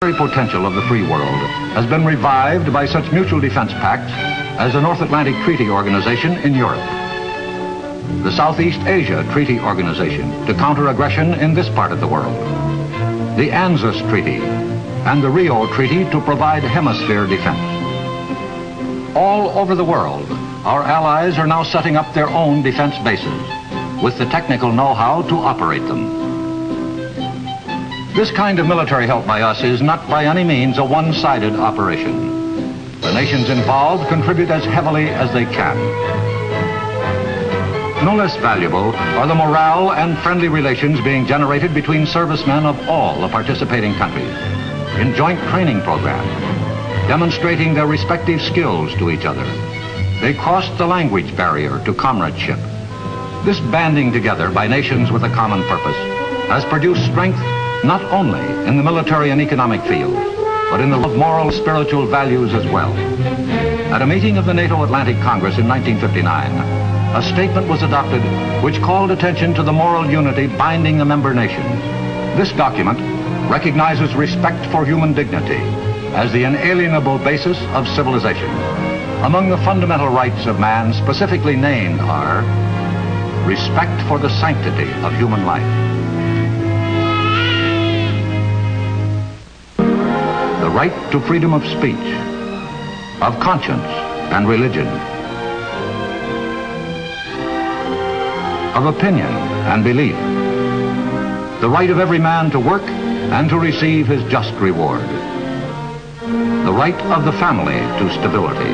The potential of the free world has been revived by such mutual defense pacts as the North Atlantic Treaty Organization in Europe, the Southeast Asia Treaty Organization to counter aggression in this part of the world, the ANZUS Treaty, and the Rio Treaty to provide hemisphere defense. All over the world, our allies are now setting up their own defense bases with the technical know-how to operate them. This kind of military help by us is not by any means a one-sided operation. The nations involved contribute as heavily as they can. No less valuable are the morale and friendly relations being generated between servicemen of all the participating countries in joint training programs, demonstrating their respective skills to each other. They crossed the language barrier to comradeship. This banding together by nations with a common purpose has produced strength not only in the military and economic fields, but in the moral, spiritual values as well. At a meeting of the NATO Atlantic Congress in 1959, a statement was adopted which called attention to the moral unity binding the member nations. This document recognizes respect for human dignity as the inalienable basis of civilization. Among the fundamental rights of man specifically named are respect for the sanctity of human life, the right to freedom of speech, of conscience and religion, of opinion and belief, the right of every man to work and to receive his just reward, the right of the family to stability,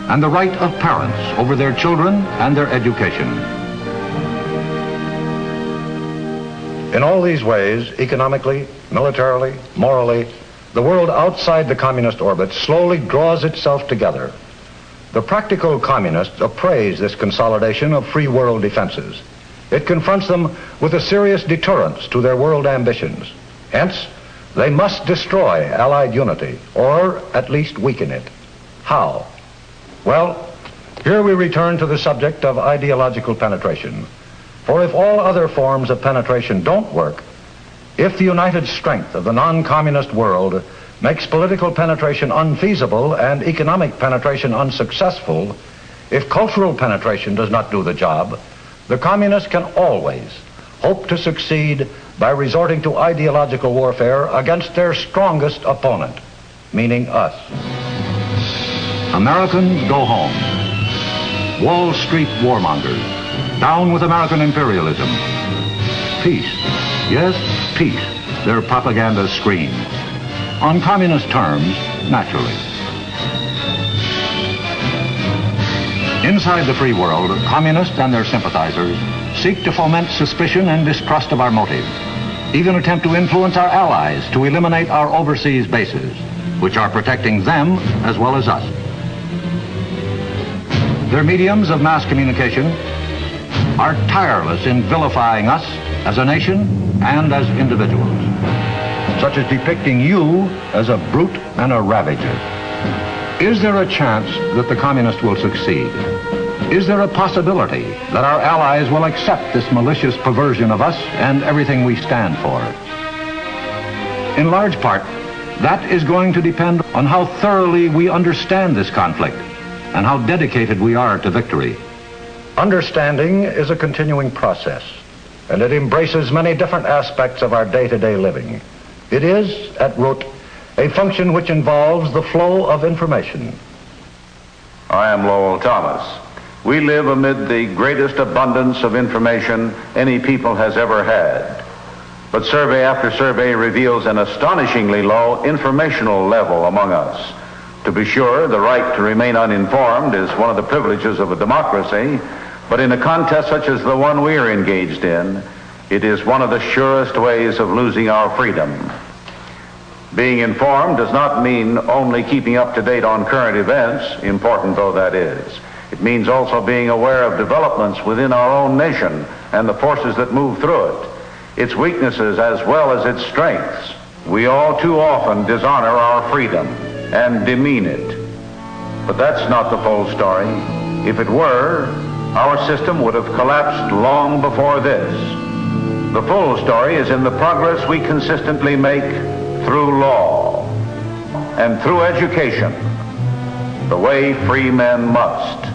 and the right of parents over their children and their education. In all these ways, economically, militarily, morally, the world outside the communist orbit slowly draws itself together. The practical communists appraise this consolidation of free world defenses. It confronts them with a serious deterrence to their world ambitions. Hence, they must destroy Allied unity, or at least weaken it. How? Well, here we return to the subject of ideological penetration. For if all other forms of penetration don't work, if the united strength of the non-communist world makes political penetration unfeasible and economic penetration unsuccessful, if cultural penetration does not do the job, the communists can always hope to succeed by resorting to ideological warfare against their strongest opponent, meaning us. Americans go home. Wall Street warmongers, down with American imperialism. Peace, yes, peace, their propaganda screams. On communist terms, naturally. Inside the free world, communists and their sympathizers seek to foment suspicion and distrust of our motives, even attempt to influence our allies to eliminate our overseas bases, which are protecting them as well as us. Their mediums of mass communication are tireless in vilifying us as a nation and as individuals, such as depicting you as a brute and a ravager. Is there a chance that the communists will succeed? Is there a possibility that our allies will accept this malicious perversion of us and everything we stand for? In large part, that is going to depend on how thoroughly we understand this conflict and how dedicated we are to victory. Understanding is a continuing process, and it embraces many different aspects of our day-to-day living. It is, at root, a function which involves the flow of information. I am Lowell Thomas. We live amid the greatest abundance of information any people has ever had. But survey after survey reveals an astonishingly low informational level among us. To be sure, the right to remain uninformed is one of the privileges of a democracy, but in a contest such as the one we are engaged in, it is one of the surest ways of losing our freedom. Being informed does not mean only keeping up to date on current events, important though that is. It means also being aware of developments within our own nation and the forces that move through it, its weaknesses as well as its strengths. We all too often dishonor our freedom and demean it. But that's not the full story. If it were, our system would have collapsed long before this. The full story is in the progress we consistently make through law and through education, the way free men must.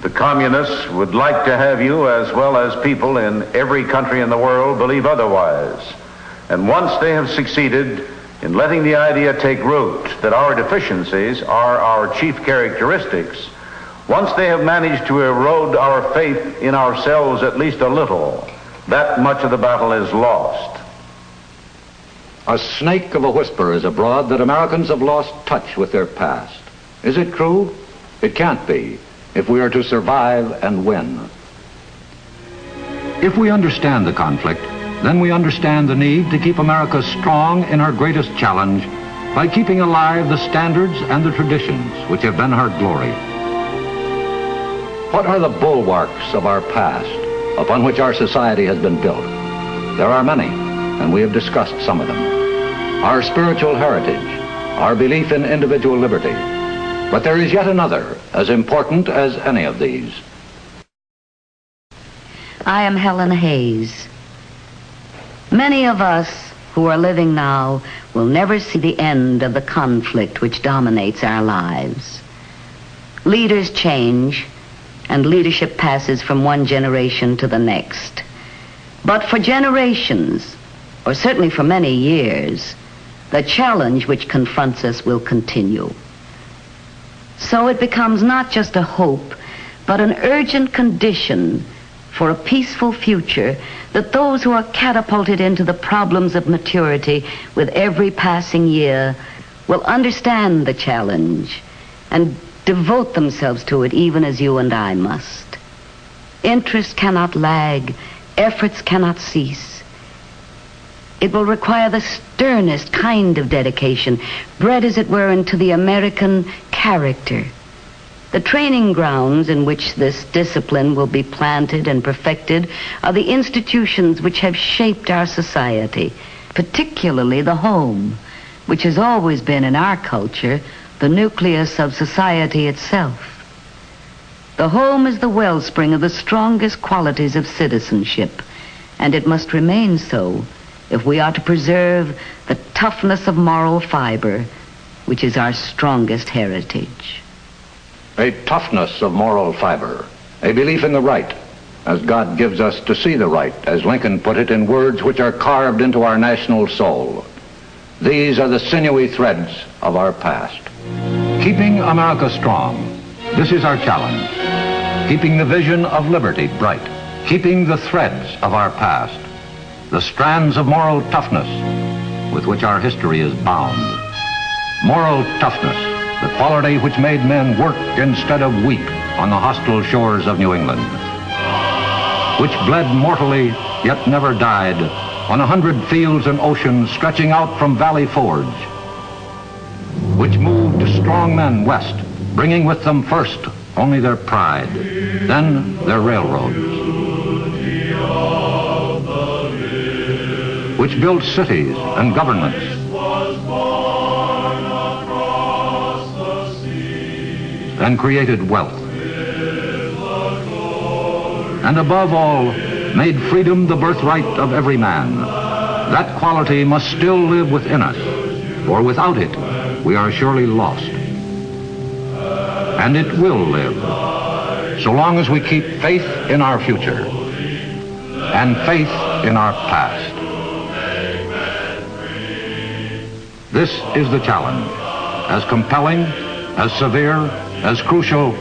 The communists would like to have you, as well as people in every country in the world, believe otherwise. And once they have succeeded in letting the idea take root that our deficiencies are our chief characteristics, once they have managed to erode our faith in ourselves at least a little, that much of the battle is lost. A snake of a whisper is abroad that Americans have lost touch with their past. Is it true? It can't be, if we are to survive and win. If we understand the conflict, then we understand the need to keep America strong in her greatest challenge by keeping alive the standards and the traditions which have been her glory. What are the bulwarks of our past upon which our society has been built? There are many, and we have discussed some of them. Our spiritual heritage, our belief in individual liberty. But there is yet another, as important as any of these. I am Helen Hayes. Many of us who are living now will never see the end of the conflict which dominates our lives. Leaders change, and leadership passes from one generation to the next. But for generations, or certainly for many years, the challenge which confronts us will continue. So it becomes not just a hope, but an urgent condition for a peaceful future that those who are catapulted into the problems of maturity with every passing year will understand the challenge and devote themselves to it even as you and I must. Interest cannot lag, efforts cannot cease. It will require the sternest kind of dedication, bred as it were into the American character. The training grounds in which this discipline will be planted and perfected are the institutions which have shaped our society, particularly the home, which has always been in our culture the nucleus of society itself. The home is the wellspring of the strongest qualities of citizenship, and it must remain so if we are to preserve the toughness of moral fiber, which is our strongest heritage. A toughness of moral fiber, a belief in the right, as God gives us to see the right, as Lincoln put it in words which are carved into our national soul. These are the sinewy threads of our past. Keeping America strong, this is our challenge. Keeping the vision of liberty bright, keeping the threads of our past, the strands of moral toughness with which our history is bound. Moral toughness, the quality which made men work instead of weep on the hostile shores of New England, which bled mortally yet never died on 100 fields and oceans stretching out from Valley Forge, which moved strong men west, bringing with them first only their pride, then their railroads, which built cities and governments, and created wealth, and above all, made freedom the birthright of every man. That quality must still live within us, for without it, we are surely lost. And it will live, so long as we keep faith in our future and faith in our past. This is the challenge, as compelling, as severe, as crucial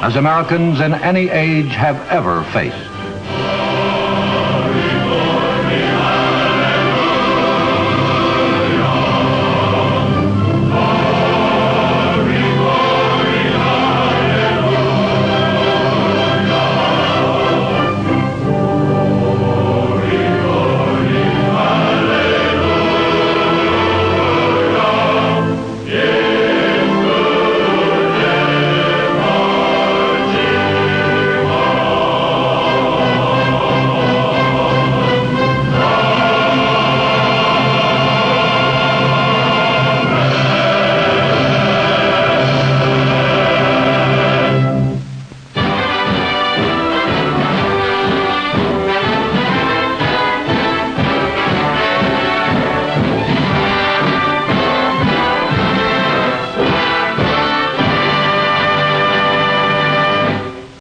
as Americans in any age have ever faced.